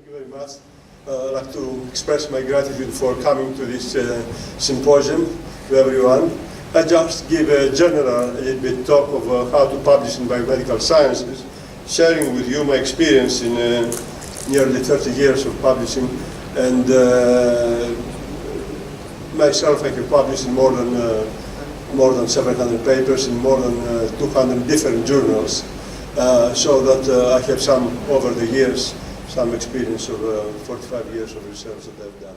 Thank you very much. I'd like to express my gratitude for coming to this symposium to everyone. I just give a general little bit talk of how to publish in biomedical sciences, sharing with you my experience in nearly 30 years of publishing, and myself I have published in more than 700 papers in more than 200 different journals, so that I have some, over the years, some experience of 45 years of research that I've done.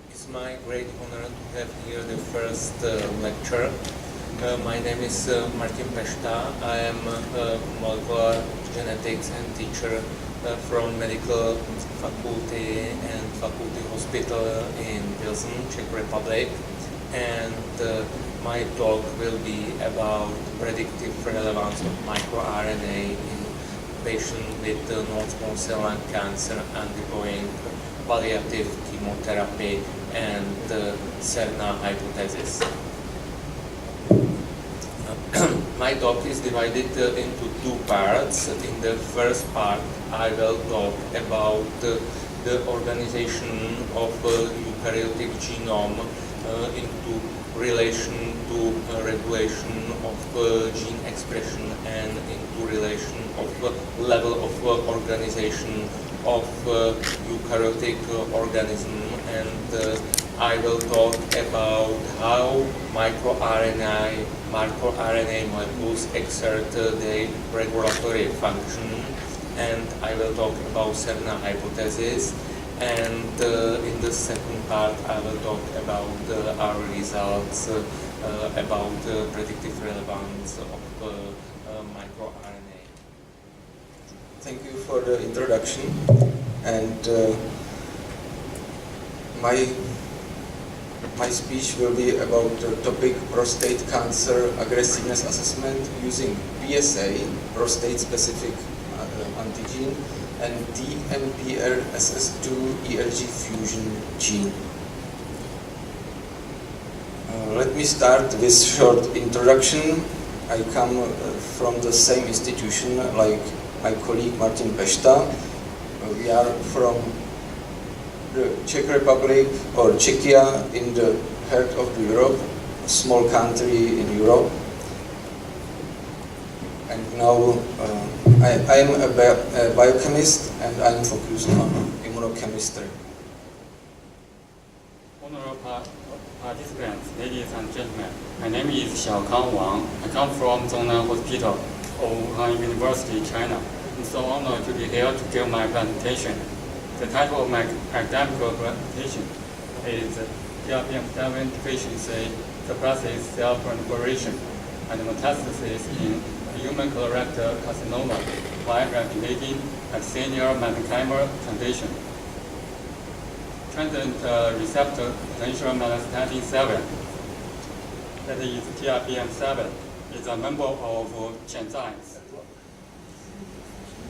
It's my great honor to have here the first lecture. My name is Martin Pešta. I am a molecular genetics and teacher from Medical Faculty and Faculty Hospital in Pilsen, Czech Republic. And my talk will be about predictive relevance of microRNA in patients with non-small cell lung cancer undergoing palliative chemotherapy and CERNA hypothesis. My talk is divided into two parts. In the first part, I will talk about the organization of eukaryotic genome into relation to regulation of gene expression and into relation of level of organization of eukaryotic organism, and I will talk about how microRNA molecules exert their regulatory function, and I will talk about CERNA hypothesis. And in the second part, I will talk about our results about predictive relevance of microRNA. Thank you for the introduction. And my speech will be about the topic prostate cancer aggressiveness assessment using PSA, prostate-specific antigen, and DMPRSS2 ERG fusion gene. Let me start with short introduction. I come from the same institution like my colleague Martin Pešta. We are from the Czech Republic, or Czechia, in the heart of Europe, a small country in Europe. And now I am a biochemist, and I am focused on immunochemistry. Honorable participants, ladies and gentlemen, my name is Xiaokang Wang. I come from Thanon Hospital of Wuhan University, China. I'm so honored to be here to give my presentation. The title of my academic presentation is TRPM7 deficiency suppresses cell proliferation and metastasis in human colorectal carcinoma by regulating axial mesenchymal transition. Transient receptor potential metastatin 7, that is TRPM7, is a member of Chenzymes.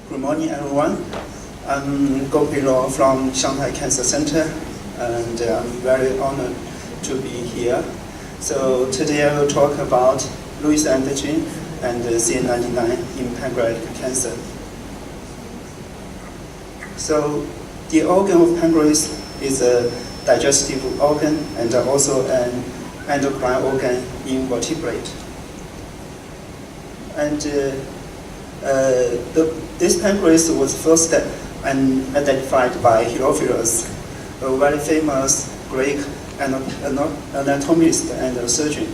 Good morning, everyone. I'm Go Bilo from Shanghai Cancer Center, and I'm very honored to be here. So today I will talk about Lewis antigen and CA19-9 in pancreatic cancer. So the organ of pancreas is a digestive organ and also an endocrine organ in vertebrate. And this pancreas was first identified by Herophilus, a very famous Greek anatomist and surgeon.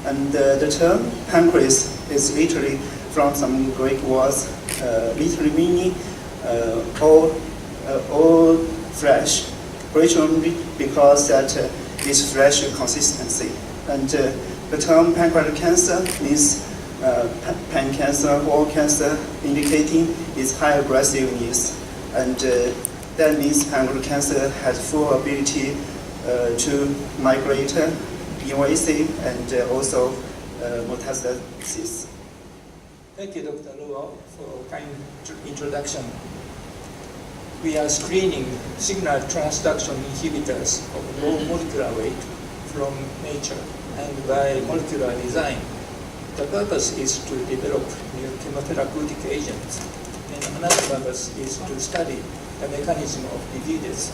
And the term pancreas is literally from some Greek words, literally meaning all flesh, originally because that is flesh consistency. And the term pancreatic cancer means pan cancer, all cancer, indicating its high aggressiveness. And that means pancreatic cancer has full ability to migrate, invasive, and also metastasis. Thank you, Dr. Luo, for kind introduction. We are screening signal transduction inhibitors of low molecular weight from nature and by molecular design. The purpose is to develop new chemotherapeutic agents and another purpose is to study the mechanism of diseases.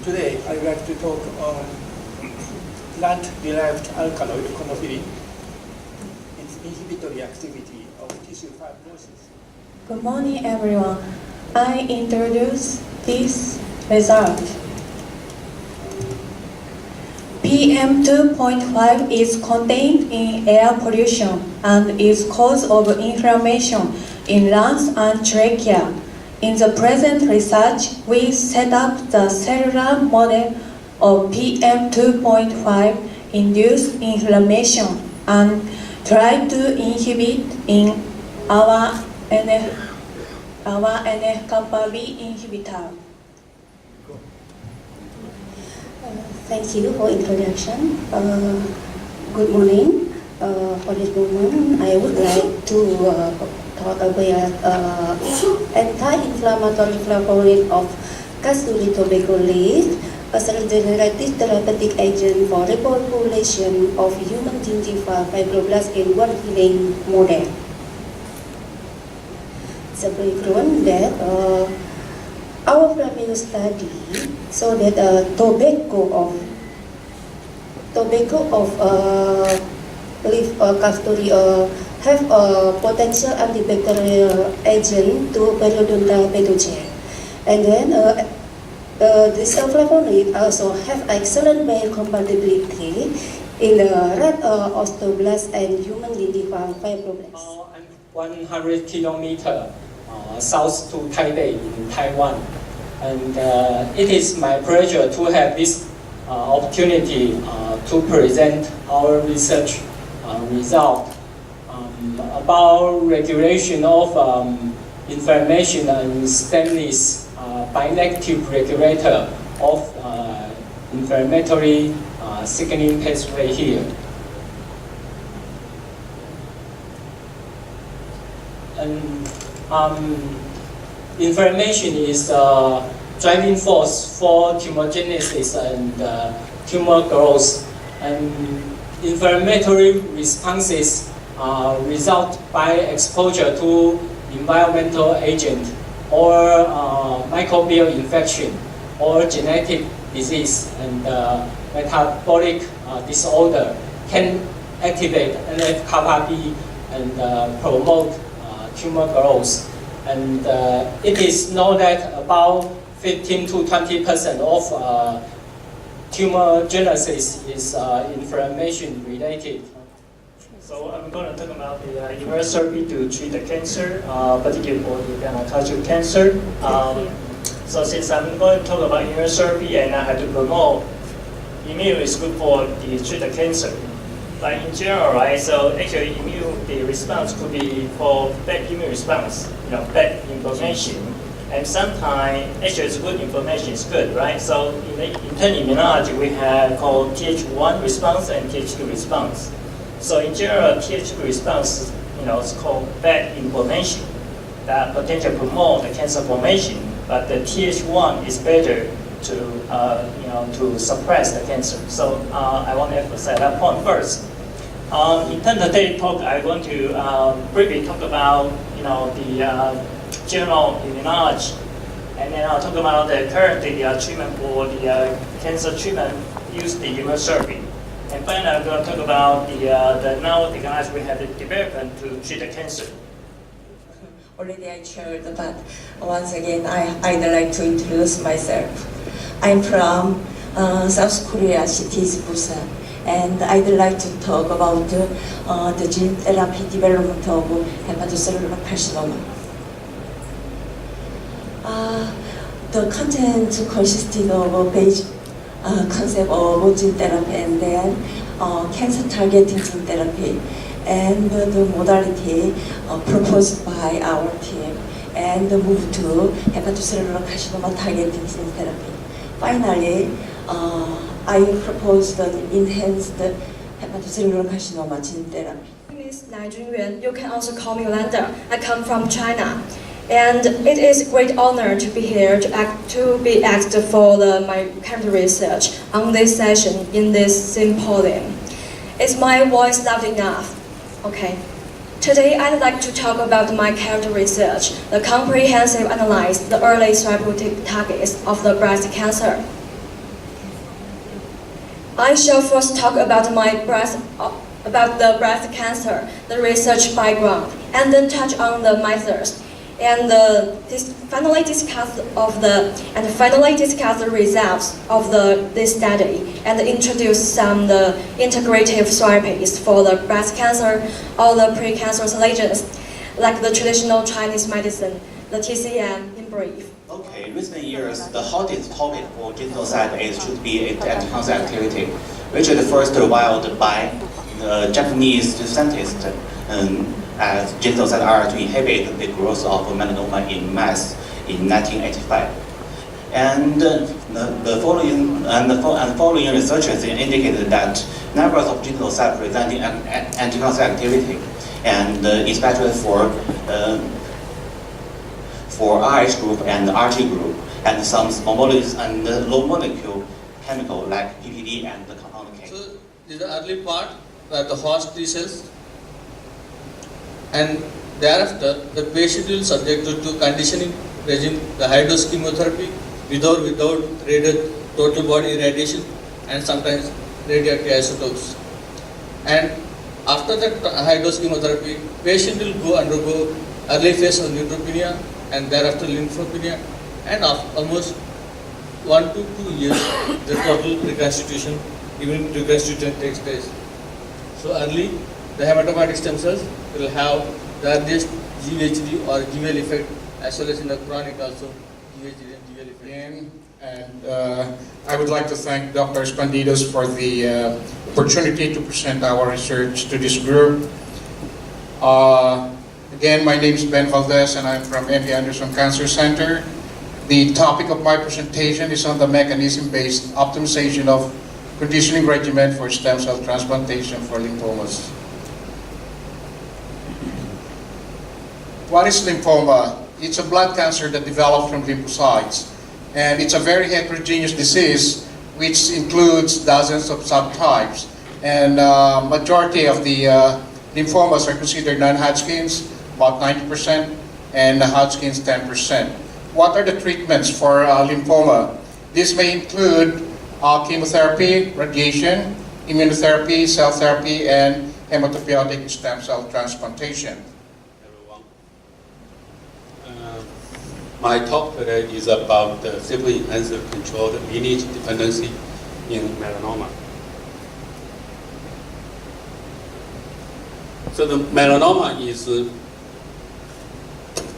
Today, I would like to talk on plant-derived alkaloid conophyllin, its inhibitory activity of tissue fibrosis. Good morning, everyone. I introduce this result. PM2.5 is contained in air pollution and is cause of inflammation in lungs and trachea. In the present research, we set up the cellular model of PM2.5 induced inflammation and try to inhibit in our NF-kappa B inhibitor. Thank you for introduction. Good morning. For this moment, I would like to talk about anti-inflammatory flavonoid of Casuary tobacco leaf, a regenerative therapeutic agent for repopulation of human gingiva fibroblasts in one healing model. The background that our previous study so that tobacco of leaf casuary have a potential antibacterial agent to periodontal pathogen, and then this flavonoid also have excellent biocompatibility in the rat osteoblasts and human gingiva fibroblasts. 100 kilometers south to Taipei in Taiwan. And it is my pleasure to have this opportunity to present our research result about regulation of inflammation and stimulus by negative regulator of inflammatory signaling pathway here. And inflammation is a driving force for tumorigenesis and tumor growth, and inflammatory responses result by exposure to environmental agent or microbial infection or genetic disease and metabolic disorder can activate NF-kappa B and promote tumor growth. And it is known that about 15 to 20% of tumor genesis is inflammation related. So I'm going to talk about the immunotherapy to treat the cancer, particularly for the gynecological cancer. So since I'm going to talk about immunotherapy and I have to promote immune is good for the treat the cancer. But in general, right, so actually the response could be for bad immune response, bad inflammation. And sometimes actually it's good inflammation is good, right? So in internal immunology, we have called Th1 response and Th2 response. So in general, Th2 response, it's called bad inflammation that potentially promote the cancer formation. But the Th1 is better to suppress the cancer. So I want to emphasize that point first. In terms of today's talk, I'm going to briefly talk about the general immunology, and then I'll talk about the current treatment for the cancer treatment use the immunotherapy. And finally, I'm going to talk about the now technology we have developed to treat the cancer. Already I shared, but once again, I'd like to introduce myself. I'm from South Korea, city Busan, and I'd like to talk about the gene therapy development of hepatocellular carcinoma. The content consisted of a basic concept of gene therapy and then cancer targeting gene therapy, and the modality proposed by our team, and move to hepatocellular carcinoma targeting gene therapy. Finally, I proposed an enhanced hepatocellular carcinoma gene therapy. My name is Nigerian. You can also call me Yolanda. I come from China. And it is a great honor to be here to be asked for my current research on this session in this symposium. Is my voice loud enough? Okay. Today, I'd like to talk about my current research, the comprehensive analysis, the early therapeutic targets of the breast cancer. I shall first talk about the breast cancer, the research background, and then touch on the methods, and finally discuss the results of this study, and introduce some integrative therapies for the breast cancer or the precancerous lesions, like the traditional Chinese medicine, the TCM in brief. Okay, recent years, the hottest topic for genocide should be anti-cancer activity, which is first developed by the Japanese scientists as genocide are to inhibit the growth of melanoma in mice in 1985. And the following researches indicated that numbers of genocide presenting anti-cancer activity, and especially for RH group and RT group, and some small molecules and low molecule chemical like PPD and the compound K. So this is the early part where the host T cells, and thereafter the patient will subjected to conditioning regime, the high dose chemotherapy without total body irradiation, and sometimes radioactive isotopes. And after that high dose chemotherapy, patient will undergo early phase of neutropenia and thereafter lymphopenia, and almost 1 to 2 years the total reconstitution, even reconstitution takes place. So early, the hematopoietic stem cells will have the earliest GVHD or GVL effect, as well as in the chronic also GVHD and GVL effect. And I would like to thank Dr. Escondidos for the opportunity to present our research to this group. Again, my name is Ben Valdez and I'm from MD Anderson Cancer Center. The topic of my presentation is on the mechanism-based optimization of conditioning regimen for stem cell transplantation for lymphomas. What is lymphoma? It's a blood cancer that develops from lymphocytes, and it's a very heterogeneous disease which includes dozens of subtypes, and majority of the lymphomas are considered non-Hodgkin's, about 90%, and Hodgkin's 10%. What are the treatments for lymphoma? This may include chemotherapy, radiation, immunotherapy, cell therapy, and hematopoietic stem cell transplantation. My talk today is about the simply enhancer controlled lineage dependency in melanoma. So the melanoma is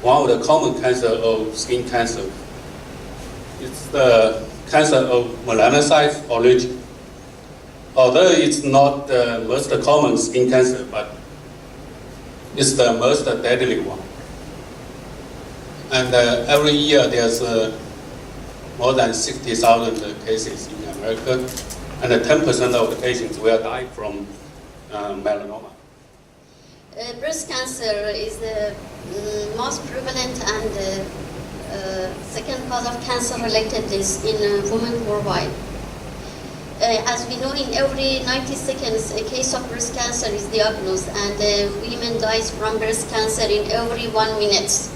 one of the common cancer of skin cancer. It's the cancer of melanocyte origin. Although it's not the most common skin cancer, but it's the most deadly one. And every year there's more than 60,000 cases in America, and 10% of the patients will die from melanoma. Breast cancer is the most prevalent and second cause of cancer-related deaths in women worldwide. As we know, in every 90 seconds, a case of breast cancer is diagnosed, and women die from breast cancer in every 1 minute.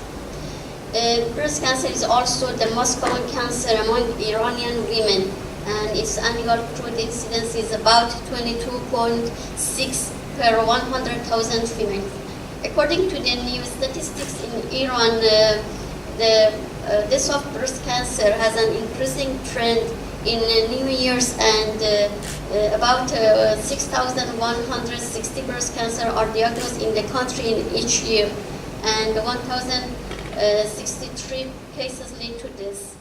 Breast cancer is also the most common cancer among Iranian women, and its annual crude incidence is about 22.6 per 100,000 females. According to the new statistics in Iran, the death of breast cancer has an increasing trend in new years, and about 6,160 breast cancer are diagnosed in the country in each year, and 1,063 cases lead to death.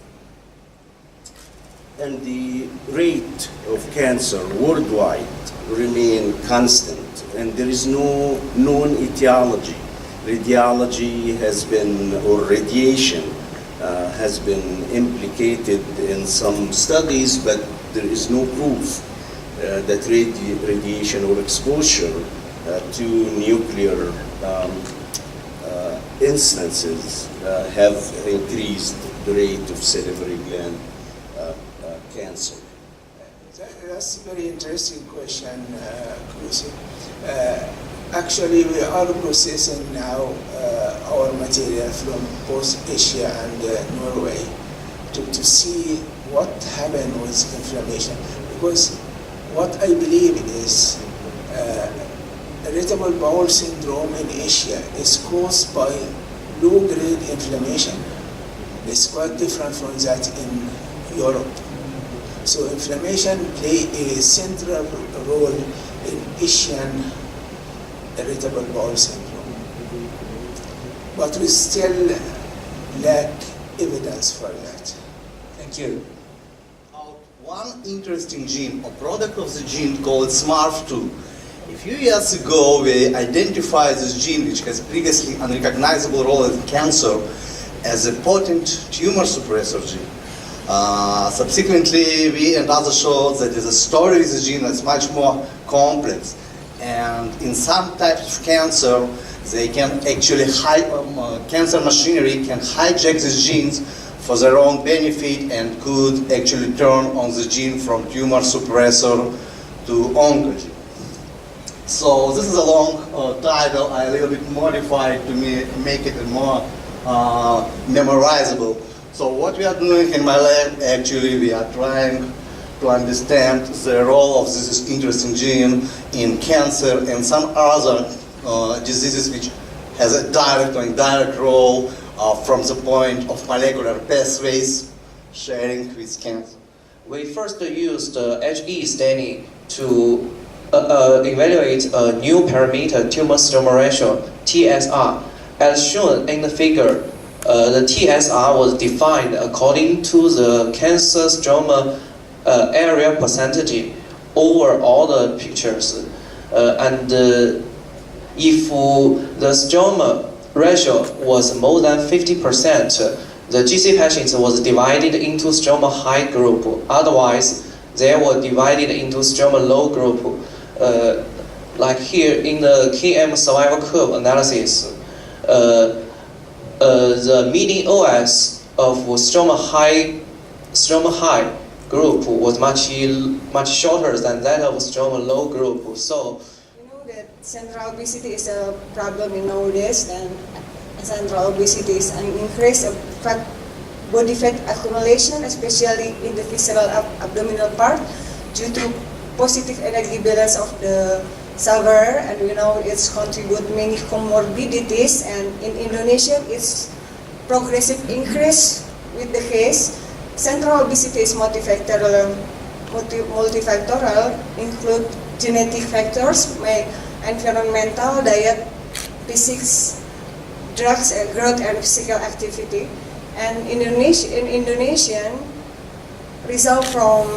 And the rate of cancer worldwide remain constant, and there is no known etiology. Radiology has been, or radiation has been implicated in some studies, but there is no proof that radiation or exposure to nuclear instances have increased the rate of salivary gland cancer. That's a very interesting question, Chris. Actually, we are processing now our material from both Asia and Norway to see what happened with inflammation. Because what I believe is irritable bowel syndrome in Asia is caused by low-grade inflammation. It's quite different from that in Europe. So inflammation plays a central role in Asian irritable bowel syndrome. But we still lack evidence for that. Thank you. One interesting gene, a product of the gene called SMARF2. A few years ago, we identified this gene, which has previously unrecognizable role in cancer, as a potent tumor suppressor gene. Subsequently, we and others showed that the story with the gene is much more complex. And in some types of cancer, they can actually, cancer machinery can hijack these genes for their own benefit and could actually turn on the gene from tumor suppressor to oncology. So this is a long title. I a little bit modified to make it more memorizable. So what we are doing in my lab, actually, we are trying to understand the role of this interesting gene in cancer and some other diseases which has a direct or indirect role from the point of molecular pathways sharing with cancer. We first used HE staining to evaluate a new parameter, tumor stroma ratio, TSR. As shown in the figure, the TSR was defined according to the cancer stroma area percentage over all the pictures. And if the stroma ratio was more than 50%, the GC patients was divided into stroma high group. Otherwise, they were divided into stroma low group. Like here in the KM survival curve analysis, the median OS of stroma high group was much shorter than that of stroma low group. So you know that central obesity is a problem in nowadays, and central obesity is an increase of body fat accumulation, especially in the visceral abdominal part, due to positive energy balance of the sugar, and we know it's contribute many comorbidities, and in Indonesia it's progressive increase with the case. Central obesity is multifactorial, include genetic factors, environmental, diet, physics, drugs, growth and physical activity. And in Indonesian, result from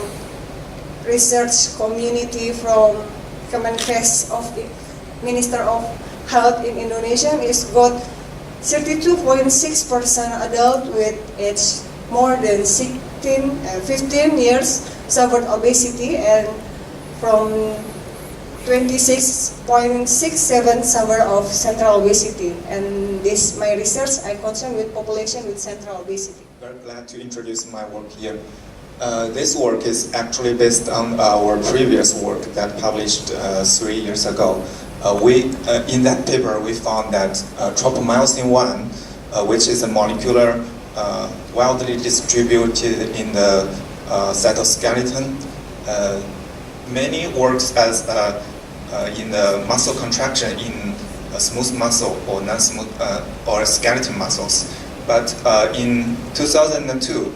research community from Kemenkes of the Minister of Health in Indonesia is got 32.6% adult with age more than 15 years suffered obesity, and from 26.67 suffer of central obesity. And this my research, I concern with population with central obesity. Very glad to introduce my work here. This work is actually based on our previous work that published 3 years ago. In that paper, we found that tropomyosin 1, which is a molecular widely distributed in the cytoskeleton, many works as in the muscle contraction in smooth muscle or non-smooth or skeleton muscles. But in 2002,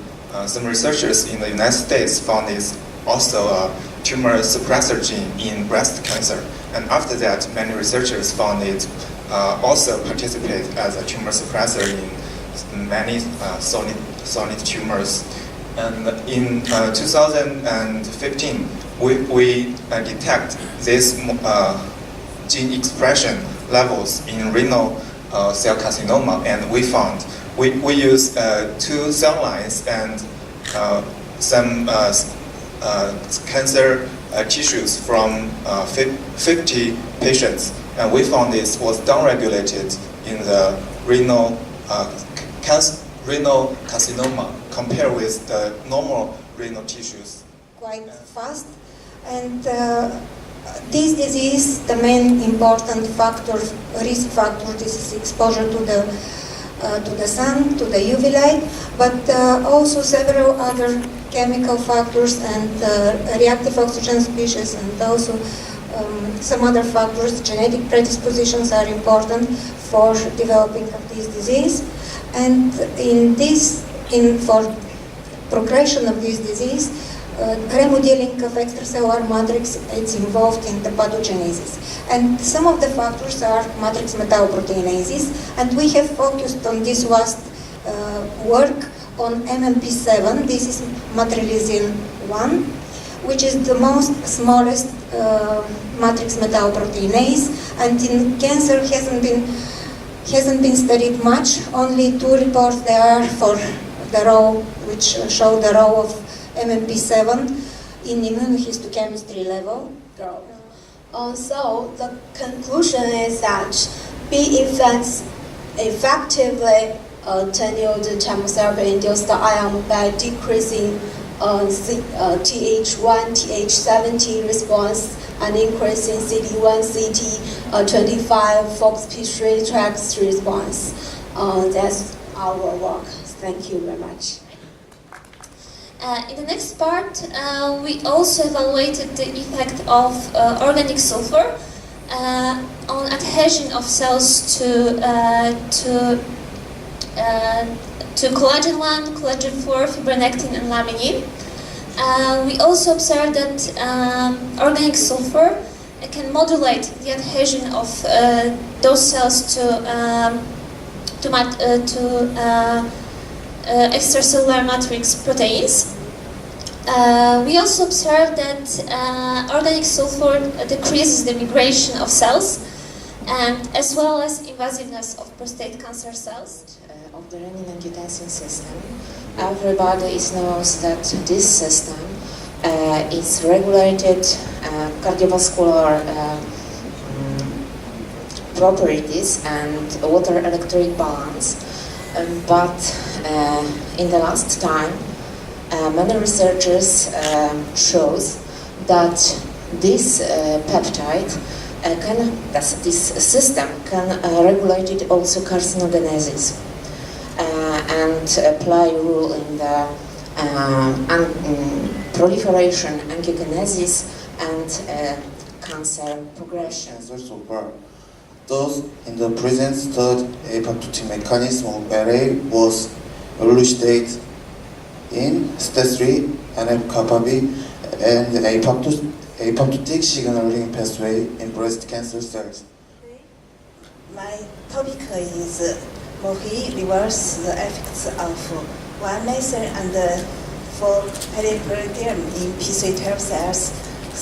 some researchers in the United States found this also a tumor suppressor gene in breast cancer. And after that, many researchers found it also participate as a tumor suppressor in many solid tumors. And in 2015, we detect this gene expression levels in renal cell carcinoma, and we found we use 2 cell lines and some cancer tissues from 50 patients, and we found this was downregulated in the renal carcinoma compared with the normal renal tissues. Quite fast, and this disease, the main important factor, risk factor, this is exposure to the sun, to the UV light, but also several other chemical factors and reactive oxygen species, and also some other factors. Genetic predispositions are important for developing of this disease, and for progression of this disease, remodeling of extracellular matrix is involved in the pathogenesis. And some of the factors are matrix metalloproteinases, and we have focused on this last work on MMP7. This is matrilisin 1, which is the most smallest matrix metalloproteinase, and in cancer hasn't been studied much. Only 2 reports there are for the role, which show the role of MMP7 in immunohistochemistry level. So the conclusion is that B effects effectively attenuate the chemotherapy-induced IM by decreasing TH1, TH70 response and increasing CD1, CD25, FOXP3 tracks response. That's our work. Thank you very much. In the next part, we also evaluated the effect of organic sulfur on adhesion of cells to collagen 1, collagen 4, fibronectin, and laminin. We also observed that organic sulfur can modulate the adhesion of those cells to extracellular matrix proteins. We also observed that organic sulfur decreases the migration of cells, and as well as invasiveness of prostate cancer cells. Of the renin-angiotensin system, everybody knows that this system is regulated cardiovascular properties and water electrolyte balance, but in the last time many researchers shows that this peptide this system can regulate it also carcinogenesis and play a role in the proliferation, angiogenesis, and cancer progression. So far, thus in the present third apoptotic mechanism of LA was elucidated in STAT3 and kappa-B and the apoptotic signaling pathway in breast cancer cells. My topic is MOHI reverse the effects of 1-methyl and 4-peripyridine in PC12 cells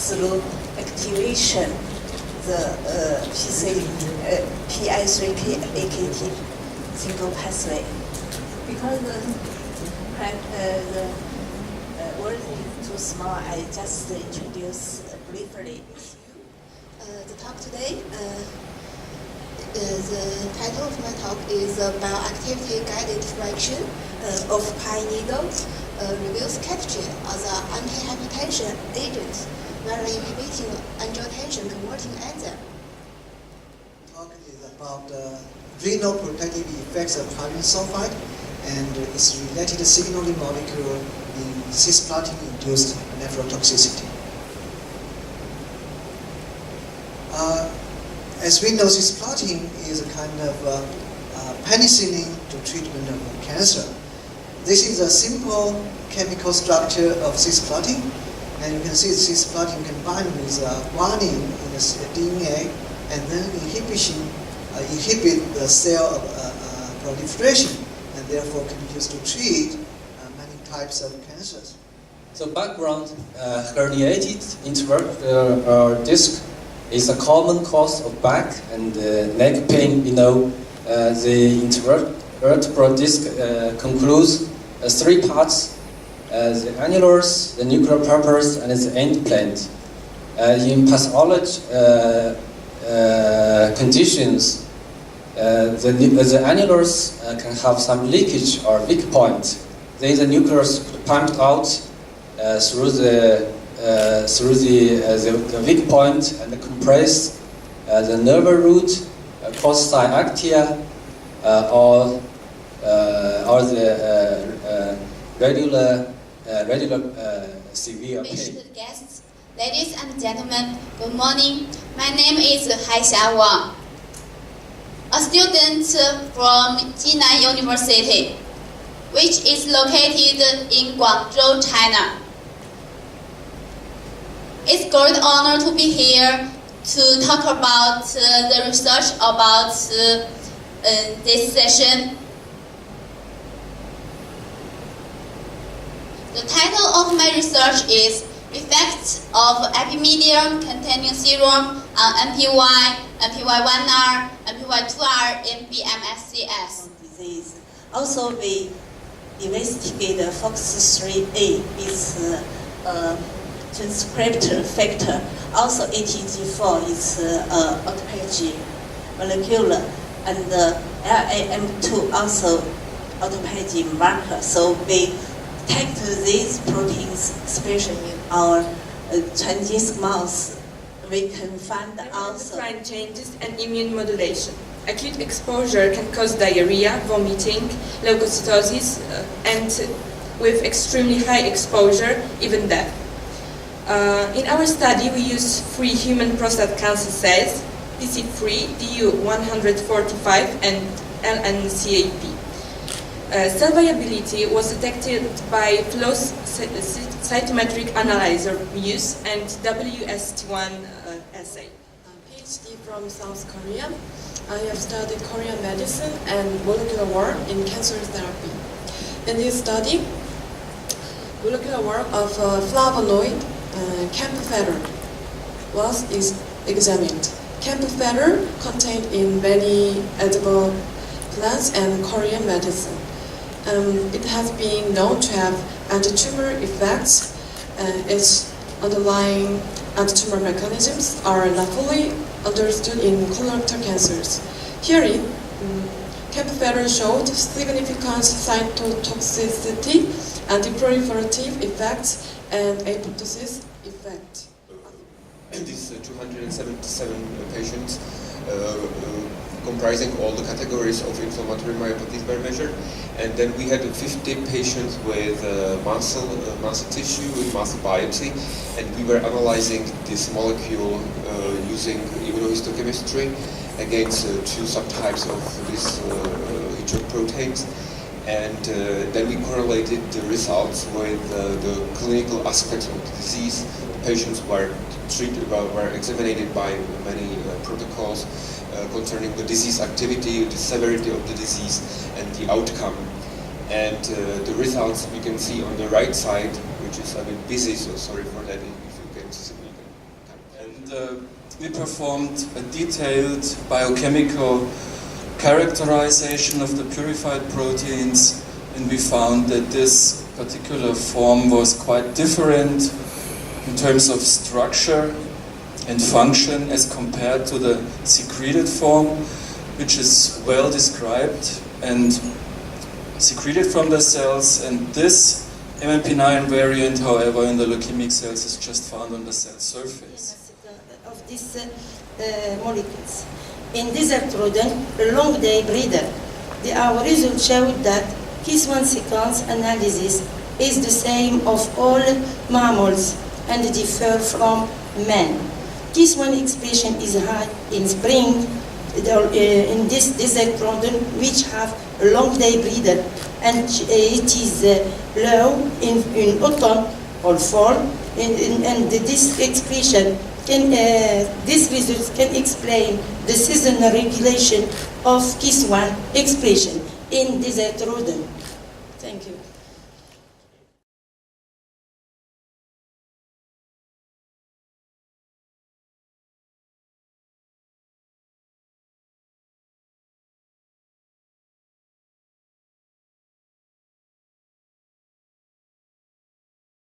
through activation the PI3K-AKT single pathway. Because the word is too small, I just introduce briefly. The talk today, the title of my talk is Bioactivity Guided Fraction of pine needle reduce ketogen as an anti-hypertension agent while inhibiting angiotensin converting enzyme. The talk is about renal protective effects of hydrogen sulfide and its related signaling molecule in cisplatin-induced nephrotoxicity. As we know, cisplatin is a kind of penicillin to treatment of cancer. This is a simple chemical structure of cisplatin, and you can see cisplatin combined with guanine in the DNA, and then inhibit the cell proliferation, and therefore can be used to treat many types of cancers. So background, herniated intervertebral disc is a common cause of back and neck pain. You know, the intervertebral disc concludes 3 parts: the annulus, the nuclear purpose, and the end plant. In pathology conditions, the annulus can have some leakage or leak point. Then the nucleus pumped out through the through the weak point and compress the nerve root, cause actia, or the regular severe pain. Distinguished guests, ladies and gentlemen, good morning. My name is Wang, a student from Jinan University, which is located in Guangzhou, China. It's a great honor to be here to talk about the research about this session. The title of my research is Effects of Epimedium containing serum on MPY, MPY1R, MPY2R in BMSCS. Disease. Also, we investigate FOX3A is a transcriptor factor. Also, ATG4 is autophagy molecule, and LAM2 also autophagy marker. So we take these proteins, especially in our Chinese mouse, we can find also endocrine changes and immune modulation. Acute exposure can cause diarrhea, vomiting, leukocytosis, and with extremely high exposure, even death. In our study, we used 3 human prostate cancer cells, PC3, DU145, and LNCAP. Cell viability was detected by flow cytometric analyzer use and WST1 assay. PhD from South Korea. I have studied Korean medicine and molecular work in cancer therapy. In this study, molecular work of flavonoid camphophedrine was examined. Camphophedrine contained in many edible plants and Korean medicine. It has been known to have anti-tumor effects. Its underlying anti-tumor mechanisms are not fully understood in colorectal cancers. Herein, camphophedrine showed significant cytotoxicity, anti-proliferative effects, and apoptosis effect. These 277 patients comprising all the categories of inflammatory myopathies were measured, and then we had 50 patients with muscle tissue with muscle biopsy, and we were analyzing this molecule using immunohistochemistry against 2 subtypes of these HER proteins, and then we correlated the results with the clinical aspects of the disease. The patients were examined by many protocols concerning the disease activity, the severity of the disease, and the outcome. And the results we can see on the right side, which is a bit busy, so sorry for that. If you can see, and we performed a detailed biochemical characterization of the purified proteins, and we found that this particular form was quite different in terms of structure and function as compared to the secreted form, which is well described and secreted from the cells, and this MMP9 variant, however, in the leukemic cells is just found on the cell surface. Of these molecules. In this rodent, a long day breeder, our results showed that KIS1 sequence analysis is the same of all mammals and differ from men. KIS1 expression is high in spring in this desert rodent, which have a long day breeder, and it is low in autumn or fall, and this expression these results can explain the seasonal regulation of KIS1 expression in desert rodent. Thank you.